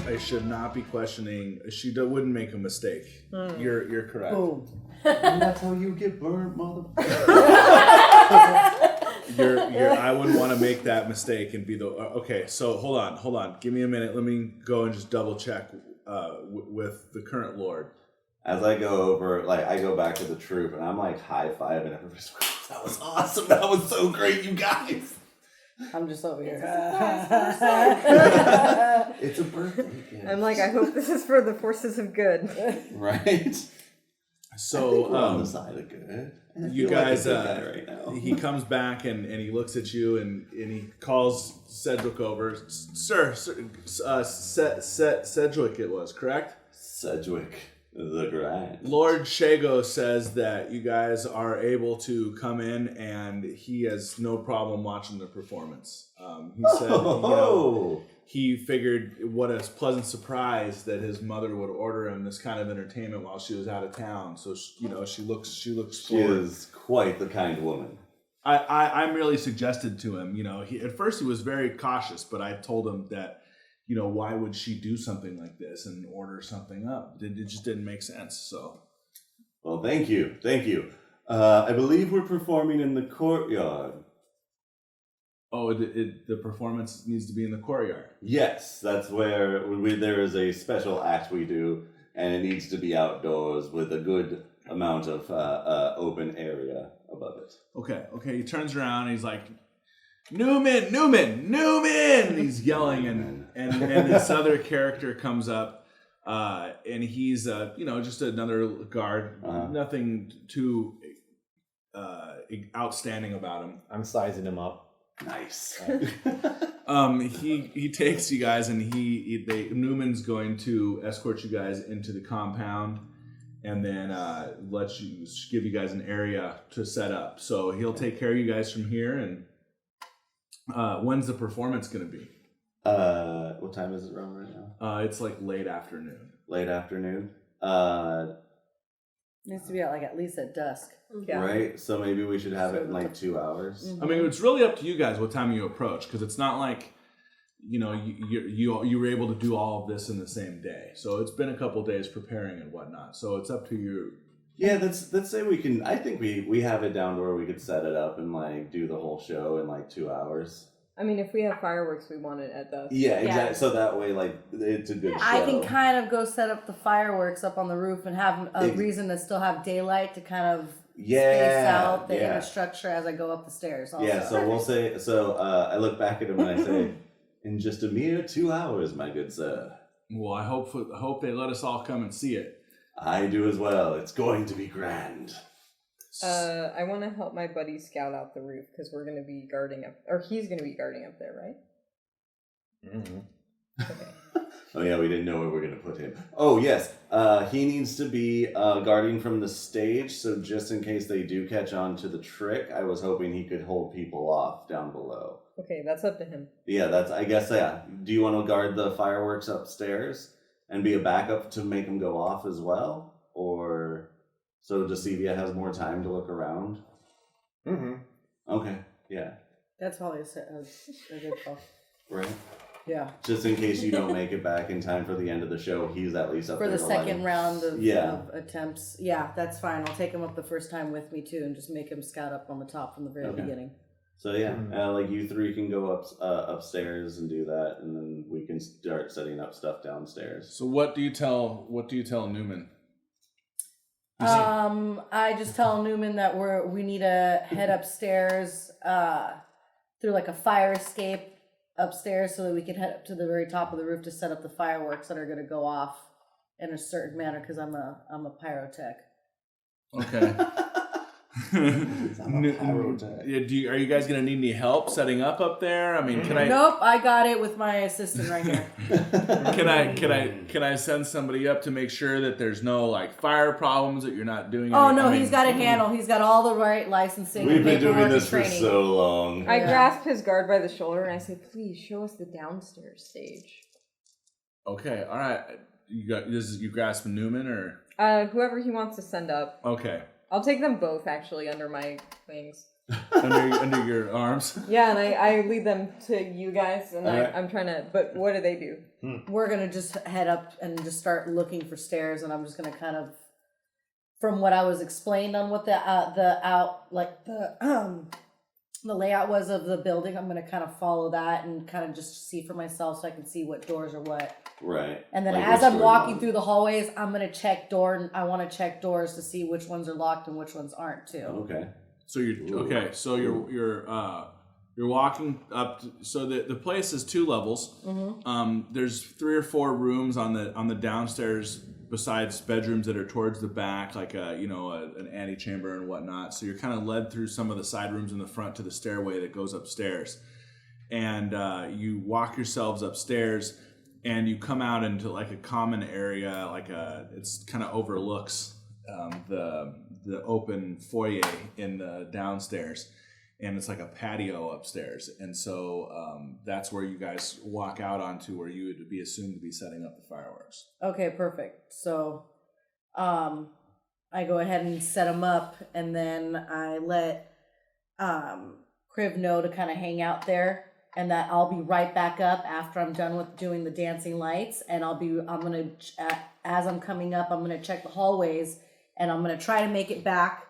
I should not be questioning. She wouldn't make a mistake. You're correct. Boom. And that's how you get burned, motherfucker. I wouldn't want to make that mistake and be the okay. So hold on. Give me a minute. Let me go and just double check with the current lord. As I go over, I go back to the troop and I'm high-fiving everybody's. That was awesome. That was so great, you guys. I'm just over here. It's a birthday gift. I'm I hope this is for the forces of good. Right? So we're on the side of good. You guys, a good guy right now. he comes back and he looks at you and he calls Sedgwick over. Sir, Sedgwick it was, correct? Sedgwick the Grand. Lord Shago says that you guys are able to come in and he has no problem watching the performance. He said, he figured what a pleasant surprise that his mother would order him this kind of entertainment while she was out of town. So, she looks forward. She is quite the kind woman. I really suggested to him, at first he was very cautious, but I told him that, why would she do something like this and order something up? It just didn't make sense. So, well, thank you. I believe we're performing in the courtyard. Oh, the performance needs to be in the courtyard. Yes, that's where there is a special act we do, and it needs to be outdoors with a good amount of open area above it. Okay. He turns around and he's like, Newman! He's yelling, and this other character comes up, and he's just another guard. Nothing too outstanding about him. I'm sizing him up. Nice. He takes you guys, and Newman's going to escort you guys into the compound, and then give you guys an area to set up. So he'll take care of you guys from here. And when's the performance going to be? What time is it around right now? It's late afternoon. Late afternoon. Needs to be at least at dusk. Yeah. Right. So maybe we should have it in 2 hours. I mean, it's really up to you guys what time you approach, because it's not like you were able to do all of this in the same day. So it's been a couple days preparing and whatnot. So it's up to you. Yeah, let's say we can. I think we have it down to where we could set it up and do the whole show in 2 hours. I mean, if we have fireworks, we want it at dusk. Yeah, exactly. So that way, it's a good show. I can kind of go set up the fireworks up on the roof and have a reason to still have daylight to kind of space out the inner structure as I go up the stairs. Also. Yeah, so we'll say. So I look back at him and I say, "In just a mere 2 hours, my good sir." Well, I hope they let us all come and see it. I do as well. It's going to be grand. I want to help my buddy scout out the roof because we're going to be guarding up, or he's going to be guarding up there, right? Mm-hmm. Okay. Oh yeah, we didn't know where we were going to put him. Oh yes, he needs to be guarding from the stage, so just in case they do catch on to the trick, I was hoping he could hold people off down below. Okay, that's up to him. Yeah, I guess. Do you want to guard the fireworks upstairs and be a backup to make them go off as well? Or so Decivia has more time to look around? Mm-hmm. Okay, yeah. That's probably a good call. Right? Yeah. Just in case you don't make it back in time for the end of the show, he's at least up for there the to second round of Yeah. attempts. Yeah, that's fine. I'll take him up the first time with me too and just make him scout up on the top from the very beginning. So yeah, you three can go upstairs and do that, and then we can start setting up stuff downstairs. So what do you tell Newman? I just tell Newman that we need to head upstairs through a fire escape upstairs so that we can head up to the very top of the roof to set up the fireworks that are going to go off in a certain manner because I'm a pyrotech. Okay. Are you guys gonna need any help setting up there? I mean, can I? Nope, I got it with my assistant right here. Can I send somebody up to make sure that there's no fire problems, that you're not doing? He's got it handled. He's got all the right licensing. We've been paperwork doing this for training. so long. I grasp his guard by the shoulder and I say, "Please show us the downstairs stage." Okay, all right. You grasp Newman or whoever he wants to send up. Okay. I'll take them both actually under my wings. under your arms. Yeah, and I lead them to you guys, and Alright. I'm trying to. But what do they do? We're gonna just head up and just start looking for stairs, and I'm just gonna kind of, from what I was explained on what the layout was of the building, I'm gonna kind of follow that and kind of just see for myself so I can see what doors are what. Right. And then Like as which I'm door walking you through the hallways, I'm gonna check I want to check doors to see which ones are locked and which ones aren't too. Okay. So you're walking up. So the place is 2 levels. There's 3 or 4 rooms on the downstairs besides bedrooms that are towards the back, like an antechamber and whatnot. So you're kind of led through some of the side rooms in the front to the stairway that goes upstairs, and you walk yourselves upstairs, and you come out into like a common area, it's kind of overlooks the open foyer in the downstairs, and it's like a patio upstairs, and so that's where you guys walk out onto where you would be assumed to be setting up the fireworks. Okay, perfect. So, I go ahead and set them up, and then I let Criv know to kind of hang out there, and that I'll be right back up after I'm done with doing the dancing lights, and as I'm coming up, I'm gonna check the hallways, and I'm gonna try to make it back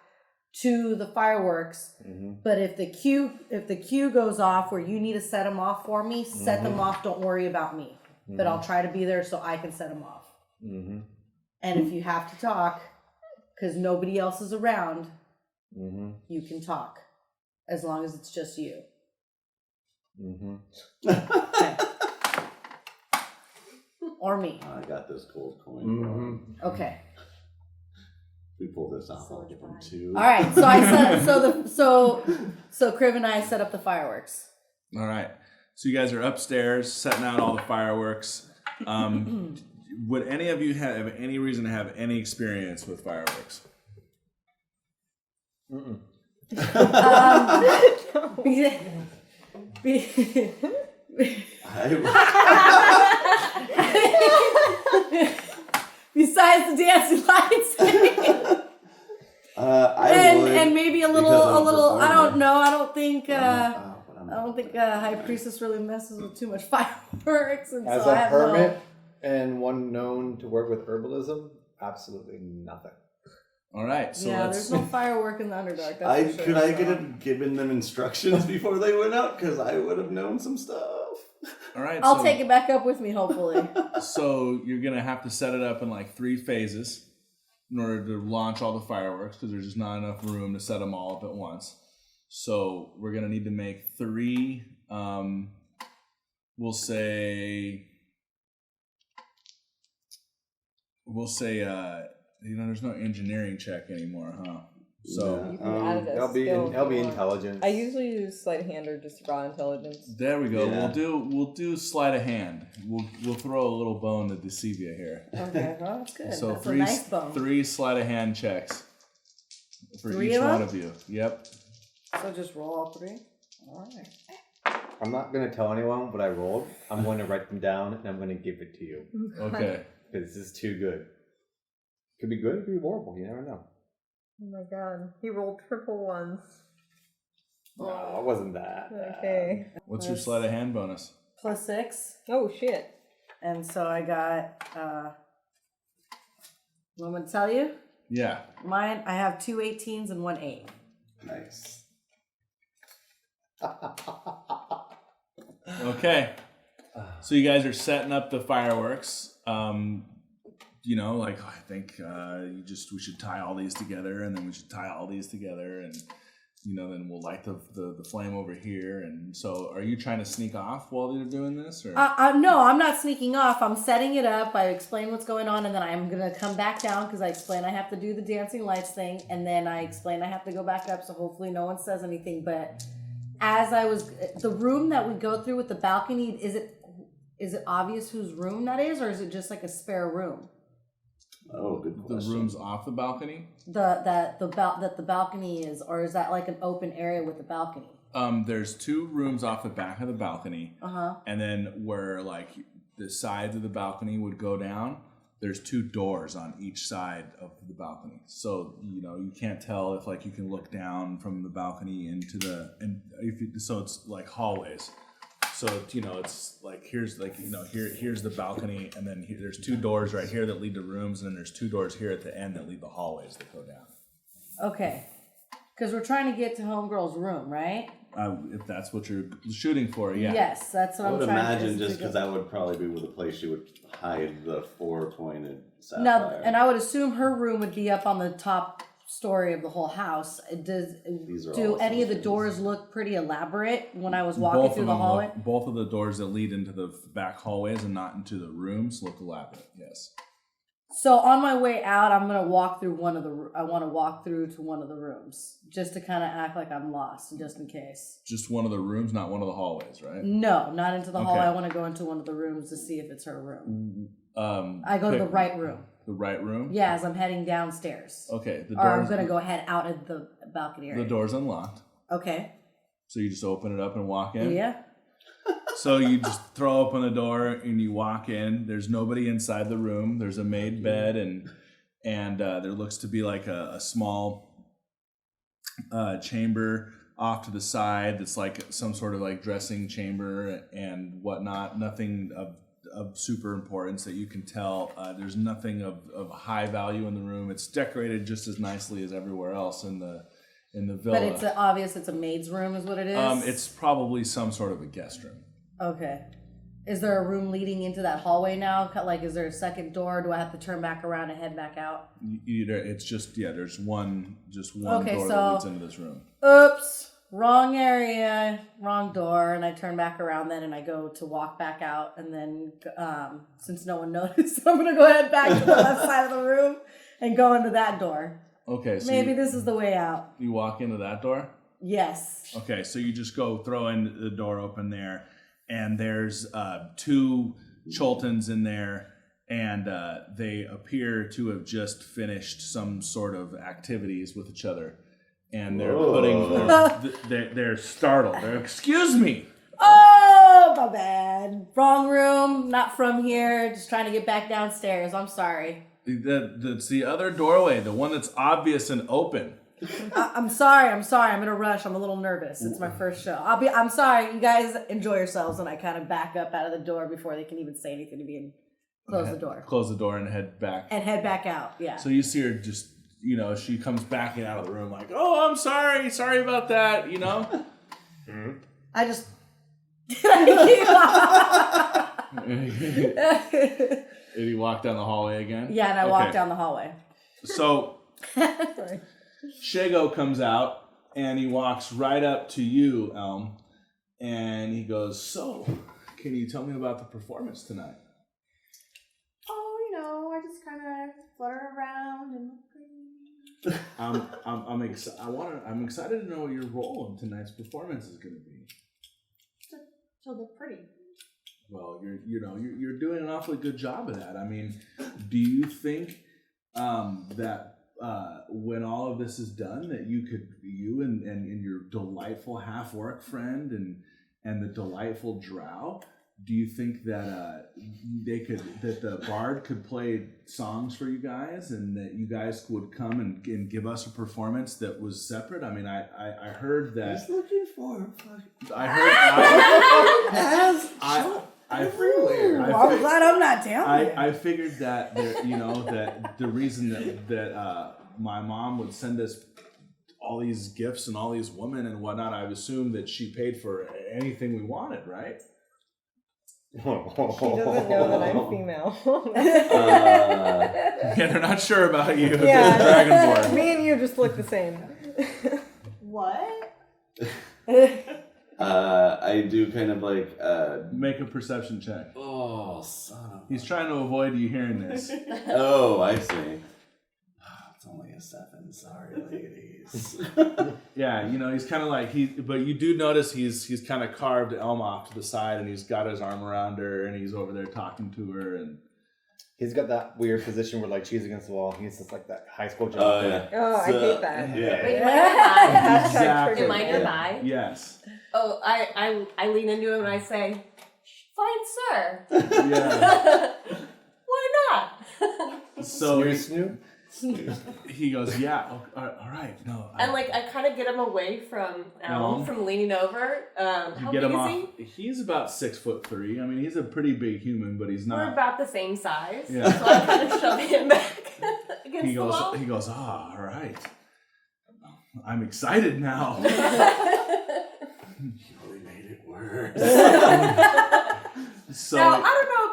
to the fireworks. But if the cue goes off where you need to set them off for me, set them off. Don't worry about me. But I'll try to be there so I can set them off. And if you have to talk, because nobody else is around, you can talk, as long as it's just you. Okay. Or me. I got this gold coin. Okay. We pull this off. I'll give them 2. All right. So I set so Criv and I set up the fireworks. All right. So you guys are upstairs setting out all the fireworks. Would any of you have any reason to have any experience with fireworks? Besides the dancing lights. And maybe a little. I don't know. I don't think High Priestess really messes with too much fireworks. And As so a I have hermit and one known to work with herbalism, absolutely nothing. All right. So there's no firework in the Underdark. That's for sure, Could I could have given them instructions before they went out, because I would have known some stuff. All right. I'll take it back up with me, hopefully. So you're gonna have to set it up in like 3 phases in order to launch all the fireworks, because there's just not enough room to set them all up at once. So we're gonna need to make 3. We'll say. There's no engineering check anymore, huh? So You can add it as That'll be skill if that'll be you want. intelligence. I usually use sleight of hand or just raw intelligence. there we go. Yeah. We'll do sleight of hand. We'll throw a little bone to Deceivia here. Okay, well, that's good. So that's 3 a nice bone. 3 sleight of hand checks for 3 each of one them? of you. Yep. So just roll all 3? All right. I'm not going to tell anyone what I rolled. I'm going to write them down and I'm going to give it to you. Okay. Because this is too good. Could be good, it could be horrible. You never know. Oh my god. He rolled triple ones. No, it wasn't that. Okay. What's your sleight of hand bonus? +6. Oh shit. And so I got, you want me to tell you? Yeah. Mine, I have 2 18s and 1 8. Nice. Okay. So you guys are setting up the fireworks. I think we should tie all these together, and then we should tie all these together, and then we'll light the flame over here. And so, are you trying to sneak off while you're doing this, or? No, I'm not sneaking off. I'm setting it up. I explain what's going on, and then I'm going to come back down because I explain I have to do the dancing lights thing, and then I explain I have to go back up, so hopefully no one says anything. But the room that we go through with the balcony, is it obvious whose room that is, or is it just like a spare room? Oh, good The question. room's off the balcony? That the balcony is, or is that like an open area with the balcony? There's 2 rooms off the back of the balcony. Uh-huh. And then where like the sides of the balcony would go down, there's 2 doors on each side of the balcony. So, you can't tell if like you can look down from the balcony into so it's like hallways. So, it's like, here's the balcony, and then there's 2 doors right here that lead to rooms, and then there's 2 doors here at the end that lead to hallways that go down. Okay. Because we're trying to get to Homegirl's room, right? If that's what you're shooting for, yeah. Yes, that's what I would I'm trying imagine to just because that would probably be the place she would hide the 4-pointed sapphire. Now, and I would assume her room would be up on the top story of the whole house. Do any of the doors look pretty elaborate when I was walking through the hallway? Both of the doors that lead into the back hallways and not into the rooms look elaborate, yes. So on my way out, I'm gonna walk through I want to walk through to one of the rooms just to kind of act like I'm lost, just in case. Just one of the rooms, not one of the hallways, right? No, not into the hallway. Okay. I want to go into one of the rooms to see if it's her room. I go to the right room. The right room? Yeah, as I'm heading downstairs. Okay. Or I'm gonna go head out at the balcony area. The door's unlocked. Okay. So you just open it up and walk in? Yeah. So you just throw open the door and you walk in. There's nobody inside the room. There's a made bed and there looks to be like a small chamber off to the side that's like some sort of like dressing chamber and whatnot. Nothing of super importance that you can tell. There's nothing of high value in the room. It's decorated just as nicely as everywhere else in the villa. But it's obvious it's a maid's room is what it is? It's probably some sort of a guest room. Okay. Is there a room leading into that hallway now? Like, is there a second door? Do I have to turn back around and head back out? It's just, there's one Okay, door that leads into this room. Oops. Wrong area, wrong door. And I turn back around then and I go to walk back out. And then, since no one noticed, I'm going to go ahead back to the left side of the room and go into that door. Okay, so maybe this is the way out. You walk into that door? Yes. Okay, so you just throw in the door open there, and there's 2 Choltons in there, and they appear to have just finished some sort of activities with each other, and they're startled. They're, excuse me. Oh, my bad. Wrong room. Not from here. Just trying to get back downstairs. I'm sorry. That's the other doorway, the one that's obvious and open. I'm sorry. I'm in a rush. I'm a little nervous. It's my first show. I'm sorry. You guys enjoy yourselves, and I kind of back up out of the door before they can even say anything to me and close the door. Close the door and head back. And head back out. Yeah. So you see her just, she comes backing out of the room like, "Oh, I'm sorry about that," Mm-hmm. I just. Did he walk down the hallway again? Yeah, and I walk down the hallway. So, Sorry. Shago comes out and he walks right up to you, Elm, and he goes, "So, can you tell me about the performance tonight?" Oh, I just kind of flutter around and. I'm excited to know what your role in tonight's performance is going to be. So they're pretty. Well, you're doing an awfully good job of that. I mean, do you think that when all of this is done, that you and your delightful half-orc friend and the delightful drow, do you think that that the bard could play songs for you guys, and that you guys would come and give us a performance that was separate? I mean, I heard that. He's looking for. I heard. Everywhere. I'm glad I'm not down there. I figured that that the reason that my mom would send us all these gifts and all these women and whatnot, I assumed that she paid for anything we wanted, right? She doesn't know that I'm female. Yeah, they're not sure about you. Yeah, Dragonborn. me and you just look the same. What? I do kind of like. Make a perception check. Oh, son of. He's trying to avoid you hearing this. Oh, I see. It's only a 7. Sorry, ladies. Yeah, he's kind of like but you do notice he's kind of carved Elma off to the side, and he's got his arm around her, and he's over there talking to her, and he's got that weird position where like she's against the wall. He's just like that high school jump. Oh yeah. Oh, I hate that. Yeah. Wait, am I nearby? Exactly. Am I nearby? Yes. Oh, I lean into him and I say, "Fine, sir." Yeah. Why not? So Snoop. he goes, yeah, all right, no. And like I kind of get him away from Elm, from leaning over. How You big get him is off. he? He's about 6'3". I mean, he's a pretty big human, but he's We're not. about the same size. Yeah. So I kind of shove him back against He the wall. goes, all right. I'm excited now. You really made it worse. So Now I don't know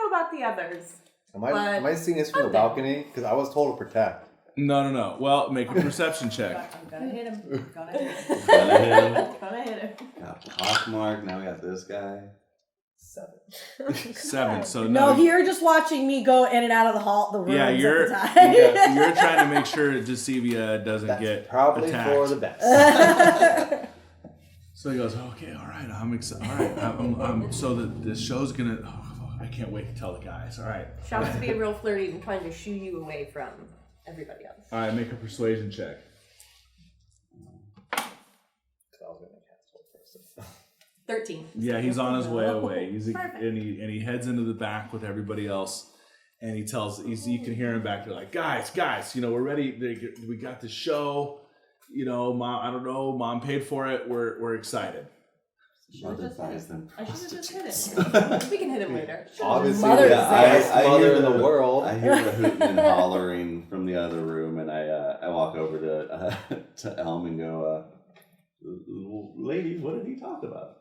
about the others. Am I seeing this from the I'm down. balcony? Because I was told to protect. no. Well, make a perception check. I'm gonna hit him. Gonna hit him. Gonna hit him. Gonna hit him. Got Pockmark. Now we got this guy. 7. So No, you're just watching me go in and out of the room. Yeah, you're time. you're trying to make sure Decivia doesn't That's get probably attacked. for the best. So he goes, okay, all right, I'm excited. All right, so the show's gonna. Oh, I can't wait to tell the guys. All right, Shouts being real flirty and trying to shoo you away from everybody else. all right, make a persuasion check. 13. Yeah, he's on his way away. Perfect. and he heads into the back with everybody else, and you can hear him back there like, guys, we're ready. We got the show. Mom, I don't know, Mom paid for it. We're excited. Mother buys them I should have just prostitutes. hit him. We can hit him later. Obviously, Mother the is best I mother hear in the world. I hear the hooting and hollering from the other room, and I walk over to Elm and go, lady, what did he talk about?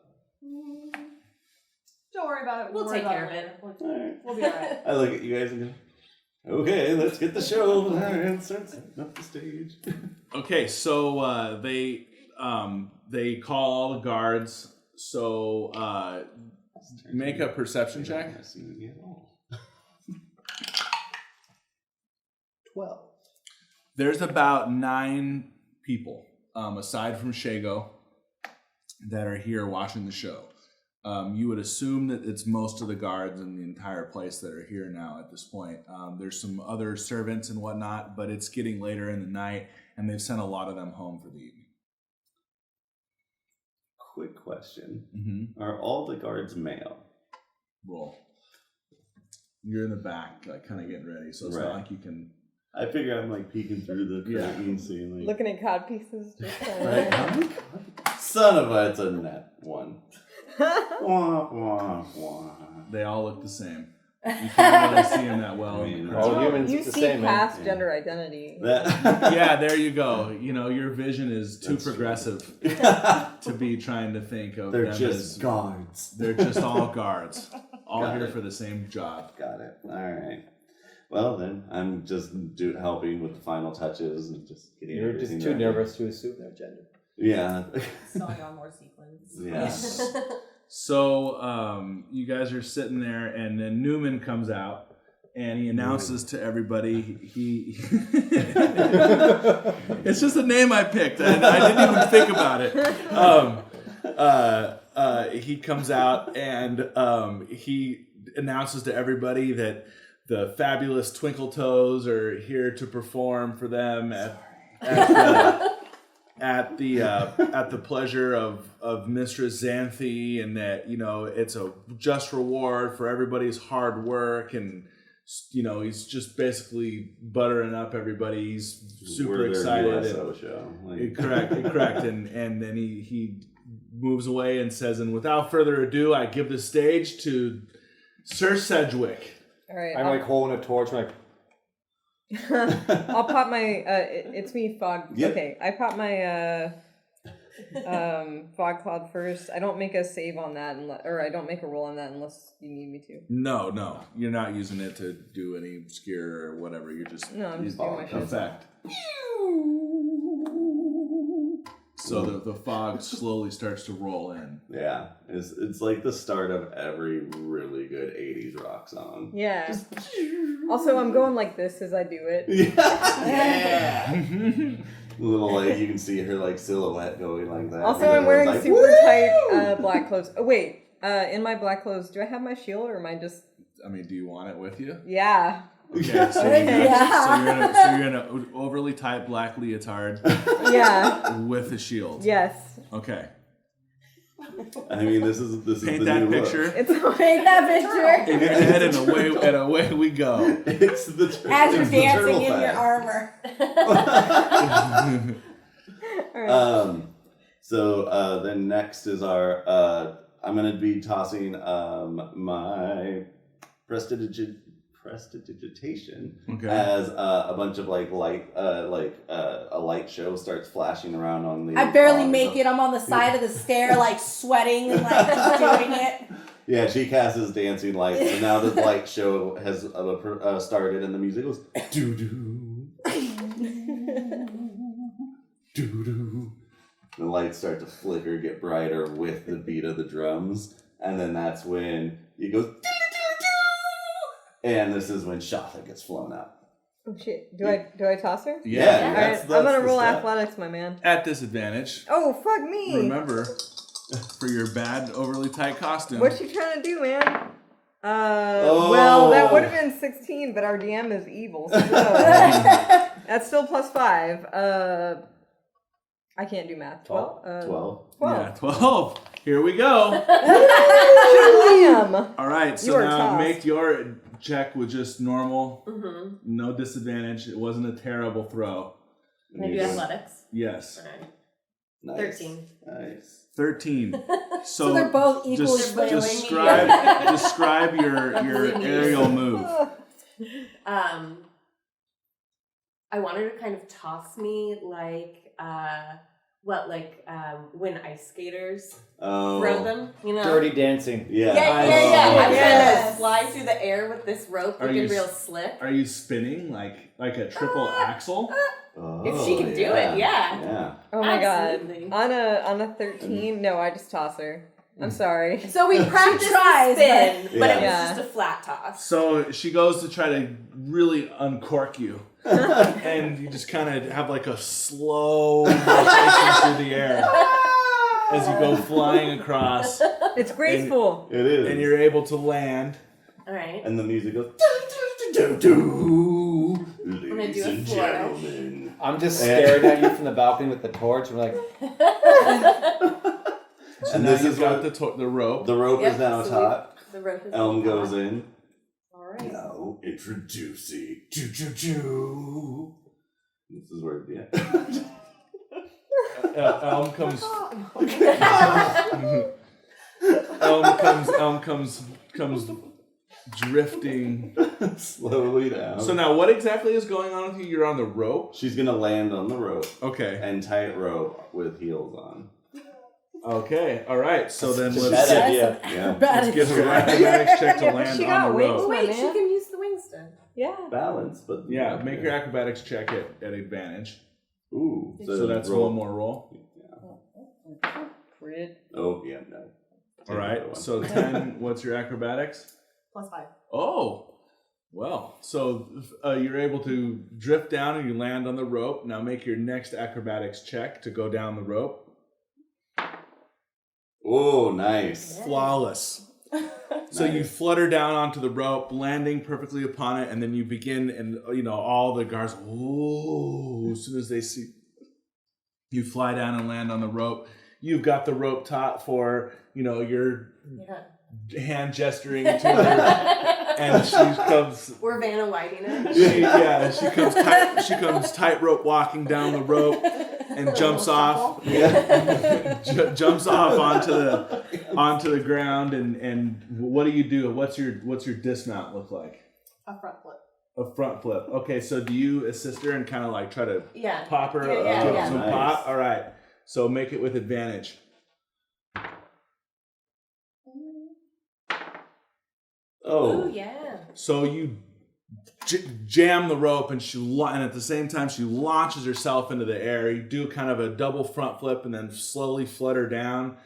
Don't worry about it. We'll take care of it. All right. We'll be alright. I look at you guys and go, okay, let's get the show. All right, start setting up the stage. Okay, so they call all the guards. So make a perception check. 12. There's about 9 people, aside from Shago, that are here watching the show. You would assume that it's most of the guards in the entire place that are here now at this point. There's some other servants and whatnot, but it's getting later in the night, and they've sent a lot of them home for the evening. Quick question. Mm-hmm. Are all the guards male? Roll. You're in the back, like kind of getting ready, so it's Right. not like you can. I figure I'm like peeking through the Yeah. curtain, seeing like, Looking at cod pieces. Just right? Son of a, it's a net 1. Wah, wah, wah. They all look the same. You can't really see them that well. I mean, All humans You look the see same, man. past Yeah. gender identity. That Yeah, there you go. Your vision is too That's true. progressive to be trying to think of They're them just as guards. they're just all guards, all Got here it. for the same job. Got it. All right. Well, then I'm just helping with the final touches and just getting. You're just everything too ready. nervous to assume their gender. Yeah. Sewing on more sequins. Yeah. So you guys are sitting there, and then Newman comes out, and he announces to everybody he. It's just a name I picked. I didn't even think about it. He comes out and he announces to everybody that the fabulous Twinkle Toes are here to perform for them at the pleasure of Mistress Xanthi, and that it's a just reward for everybody's hard work, and he's just basically buttering up everybody. He's super We're their excited. USO show. Like, Correct. And then he moves away and says, and without further ado, I give the stage to Sir Sedgwick. All right. I'm like holding a torch, like, I'll pop my. It's me, Fog. Yep. Okay, I pop my Fog Cloud first. I don't make a save on that, or I don't make a roll on that unless you need me to. No, you're not using it to do any obscure or whatever. You're just No, I'm just doing my shit. effect. So the fog slowly starts to roll in. yeah, it's like the start of every really good '80s rock song. Yeah. Also, I'm going like this as I do it. Yeah. Little like you can see her like silhouette going like that. Also, And I'm wearing everyone's super like, tight black clothes. Oh wait, in my black clothes, do I have my shield or am I just? I mean, do you want it with you? Yeah. Okay, so you're in an overly tight black leotard Yeah. with a shield. Yes. Okay. I mean, this is Paint the that new picture It's Paint that picture. in your head, and away we go. Look. It's the As you're it's the dancing turtle in your fact. armor. Alright. So then next is our. I'm gonna be tossing my prestidigitation Okay. as a bunch of like light, a light show starts flashing around on the. I barely make it. I'm on the side of the stair, like sweating and like just doing it. Yeah, she casts dancing lights, and now the light show has started, and the music goes doo doo doo doo. The lights start to flicker, get brighter with the beat of the drums, and then that's when it goes doo doo doo, and this is when Shatha gets flown out. Oh shit! Do I toss her? Yeah. Alright, that's I'm gonna the roll step. athletics, my man. At disadvantage. Oh fuck me! Remember, for your bad, overly tight costume. What you trying to do, man? Oh. Well, that would have been 16, but our DM is evil, so that's still +5. I can't do math. 12. 12. 12. Yeah, 12. Here we go. Damn. All right, You so are now tossed. make your check with just normal, Mm-hmm. no disadvantage. It wasn't a terrible throw. Can I do athletics? Yes. Alright. Nice. 13. Nice. 13. So they're both equally flailing. describe your aerial move. I wanted to kind of toss me like when ice skaters Oh. throw them, you know? Dirty dancing. Yeah. Yeah. I'm Yes. trying to fly through the air with this rope, Are looking you real slick. Are you spinning like a triple axle? Oh, If she can do it, yeah. Yeah. Oh my Absolutely. god. On a 13, no, I just toss her. I'm sorry. So we practiced tries, the spin, but it was Yeah. just a flat toss. So she goes to try to really uncork you. And you just kind of have like a slow rotation through the air as you go flying across, It's graceful. It is. and you're able to land. All right. And the music goes. Do, do, do, do. gonna do a Ladies and flourish. gentlemen. I'm just staring at you from the balcony with the torch. I'm like, So And now this you've is got what- the rope. The rope Yep, is now so taut. The rope is Elm taut. goes in. All right. Now introducing. Choo choo choo. This is where yeah. Elm comes. Elm comes drifting. slowly down. So now, what exactly is going on with you? You're on the rope. She's gonna land on the rope Okay. and tight rope with heels on. Okay. All right. So then bad let's idea. Yeah. give her an acrobatics check to land She on got the wings. rope. Oh, wait, My she man. can use the wings then. Yeah. Balance, but Yeah. Make your acrobatics check at advantage. Ooh. So that's roll. one more roll. Crit. Oh yeah, no. All right. So 10. What's your acrobatics? +5. Oh. Well, so you're able to drift down and you land on the rope. Now make your next acrobatics check to go down the rope. Oh, nice. Flawless. So you flutter down onto the rope, landing perfectly upon it, and then you begin, and all the guards, oh, as soon as they see you fly down and land on the rope, you've got the rope taut for, your Yeah. hand gesturing to her, and she comes. We're Vanna Whiting it. She comes tightrope walking down the rope and jumps off. Jumps off onto the ground, and what do you do? What's your dismount look like? A front flip. A front flip. Okay, so do you assist her and kind of like try to Yeah. pop her? Yeah, give yeah. some Nice. pop. All right. So make it with advantage. Oh. Ooh, yeah. So you jam the rope, and and at the same time she launches herself into the air. You do kind of a double front flip, and then slowly flutter down,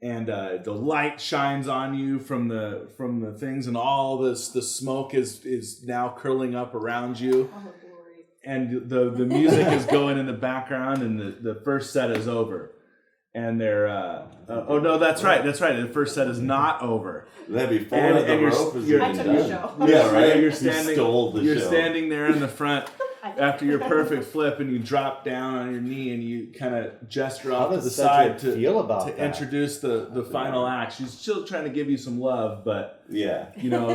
and the light shines on you from the things, and all the smoke is now curling up around you, Oh, glory. and the music is going in the background, and the first set is over. And they're oh no, that's right. The first set is not over. That before And the you're- rope is you're- I even took the done. show. Yeah, right. You're You standing. stole the You're show. standing there in the front, after your perfect flip, and you drop down on your knee and you kind of gesture How off to does the Cedric side feel about to that? introduce the final act. She's still trying to give you some love, but Yeah. you know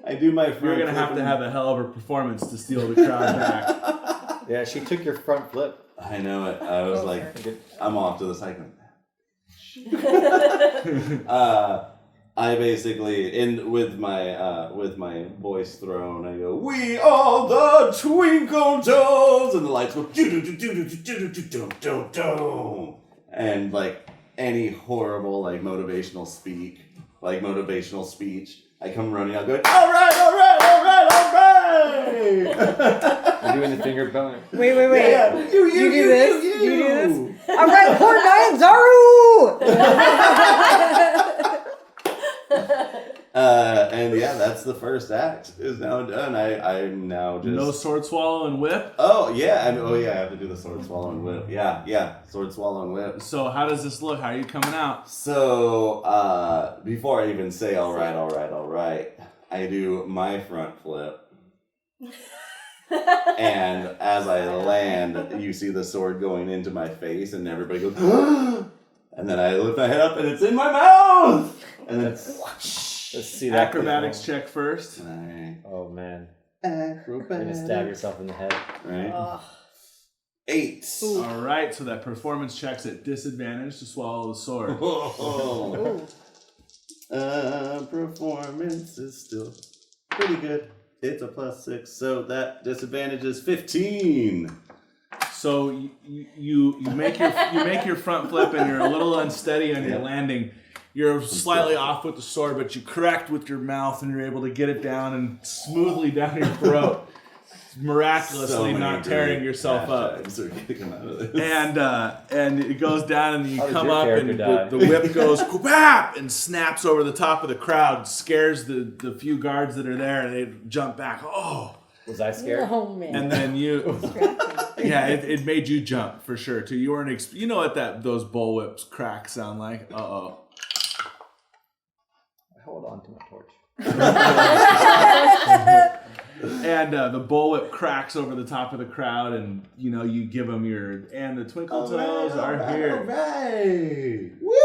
I do my you're front gonna have flip to have a hell of a performance to steal the crowd back. Yeah, she took your front flip. I know it. I was like, I'm off to the second. I basically, with my voice thrown, I go, "We are the Twinkle Toes," and the lights go, and like any horrible like motivational speech, I come running out, going, "All right." You're doing the finger bone. Wait. Yeah, You do this? You do this? All right, poor Zaru! And yeah, that's the first act is now done. I'm now just No sword swallow and whip. Oh yeah, I have to do the sword swallow and whip. Yeah, sword swallow and whip. So how does this look? How are you coming out? So before I even say all right, I do my front flip. And as I land, you see the sword going into my face, and everybody goes, and then I lift my head up, and it's in my mouth. And then Let's see that. Acrobatics check first. Alright. Oh man. Acrobatics. You're gonna stab yourself in the head. Right. Ugh. 8. All right, so that performance check's at disadvantage to swallow the sword. Performance is still pretty good. It's a +6, so that disadvantage is 15. So you make your front flip, and you're a little unsteady on your landing. You're slightly off with the sword, but you correct with your mouth, and you're able to get it down and smoothly down your throat, miraculously not tearing yourself up. And it goes down, and you How did come your up, character and die? the whip goes whap and snaps over the top of the crowd, scares the few guards that are there, and they jump back. Oh. Was I scared? Oh man. And then yeah, it made you jump for sure too. You weren't, you know what those bullwhips crack sound like? Hold on to my torch. And the bullwhip cracks over the top of the crowd, and you give them the Twinkle Toes are here. Alright. Woo!